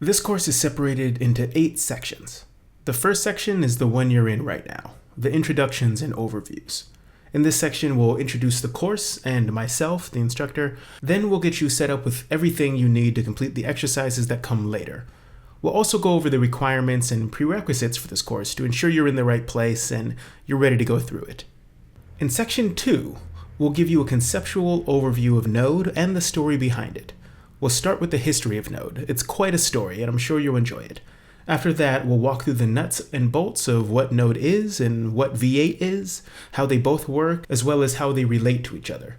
This course is separated into 8 sections. The first section is the one you're in right now, the introductions and overviews. In this section, we'll introduce the course and myself, the instructor. Then we'll get you set up with everything you need to complete the exercises that come later. We'll also go over the requirements and prerequisites for this course to ensure you're in the right place and you're ready to go through it. In section 2, we'll give you a conceptual overview of Node and the story behind it. We'll start with the history of Node. It's quite a story, and I'm sure you'll enjoy it. After that, we'll walk through the nuts and bolts of what Node is and what V8 is, how they both work, as well as how they relate to each other.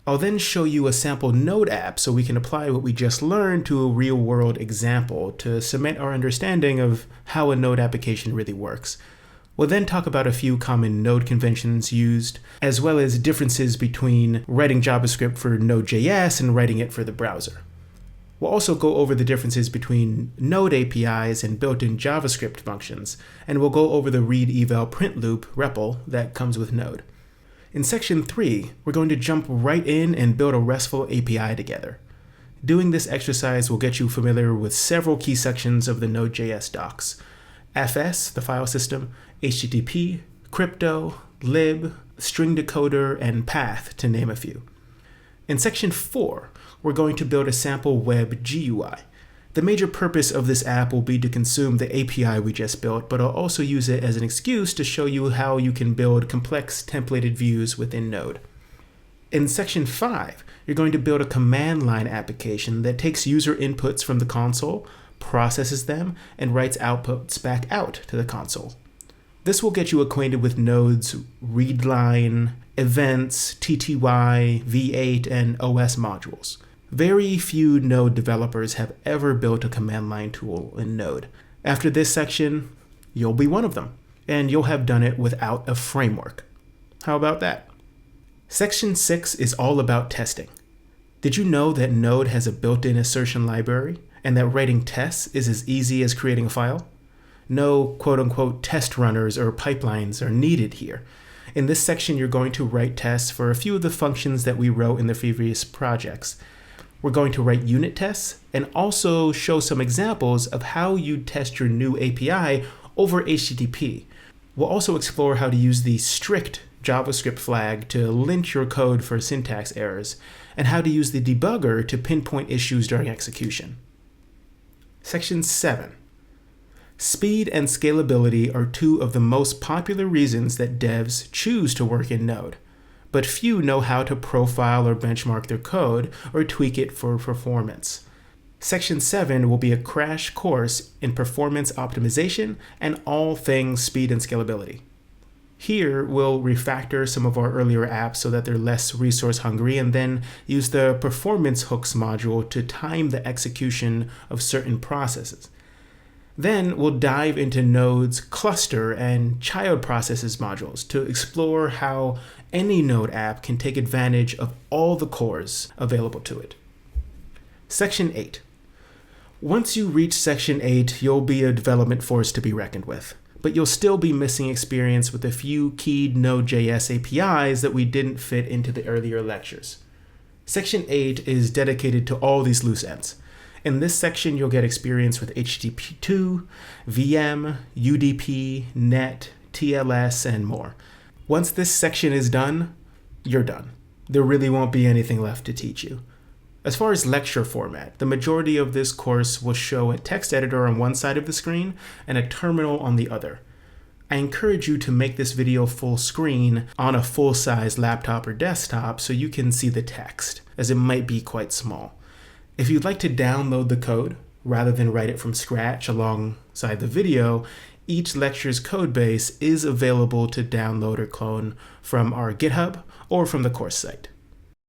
I'll then show you a sample Node app so we can apply what we just learned to a real-world example to cement our understanding of how a Node application really works. We'll then talk about a few common Node conventions used, as well as differences between writing JavaScript for Node.js and writing it for the browser. We'll also go over the differences between Node APIs and built-in JavaScript functions, and we'll go over the read-eval-print loop REPL that comes with Node. In section 3, we're going to jump right in and build a RESTful API together. Doing this exercise will get you familiar with several key sections of the Node.js docs: FS, the file system, HTTP, crypto, lib, string decoder, and path, to name a few. In section 4, we're going to build a sample web GUI. The major purpose of this app will be to consume the API we just built, but I'll also use it as an excuse to show you how you can build complex templated views within Node. In section 5, you're going to build a command line application that takes user inputs from the console, processes them, and writes outputs back out to the console. This will get you acquainted with Node's readline, events, TTY, V8, and OS modules. Very few Node developers have ever built a command line tool in Node. After this section, you'll be one of them, and you'll have done it without a framework. How about that? Section 6 is all about testing. Did you know that Node has a built-in assertion library, and that writing tests is as easy as creating a file? No quote-unquote test runners or pipelines are needed here. In this section, you're going to write tests for a few of the functions that we wrote in the previous projects. We're going to write unit tests and also show some examples of how you'd test your new API over HTTP. We'll also explore how to use the strict JavaScript flag to lynch your code for syntax errors, and how to use the debugger to pinpoint issues during execution. Section 7. Speed and scalability are two of the most popular reasons that devs choose to work in Node, but few know how to profile or benchmark their code or tweak it for performance. Section 7 will be a crash course in performance optimization and all things speed and scalability. Here, we'll refactor some of our earlier apps so that they're less resource hungry, and then use the performance hooks module to time the execution of certain processes. Then we'll dive into Node's cluster and child processes modules to explore how any Node app can take advantage of all the cores available to it. Section 8. Once you reach Section 8, you'll be a development force to be reckoned with, but you'll still be missing experience with a few key Node.js APIs that we didn't fit into the earlier lectures. Section 8 is dedicated to all these loose ends. In this section, you'll get experience with HTTP2, VM, UDP, NET, TLS, and more. Once this section is done, you're done. There really won't be anything left to teach you. As far as lecture format, the majority of this course will show a text editor on one side of the screen and a terminal on the other. I encourage you to make this video full screen on a full-size laptop or desktop so you can see the text, as it might be quite small. If you'd like to download the code, rather than write it from scratch alongside the video, each lecture's codebase is available to download or clone from our GitHub or from the course site.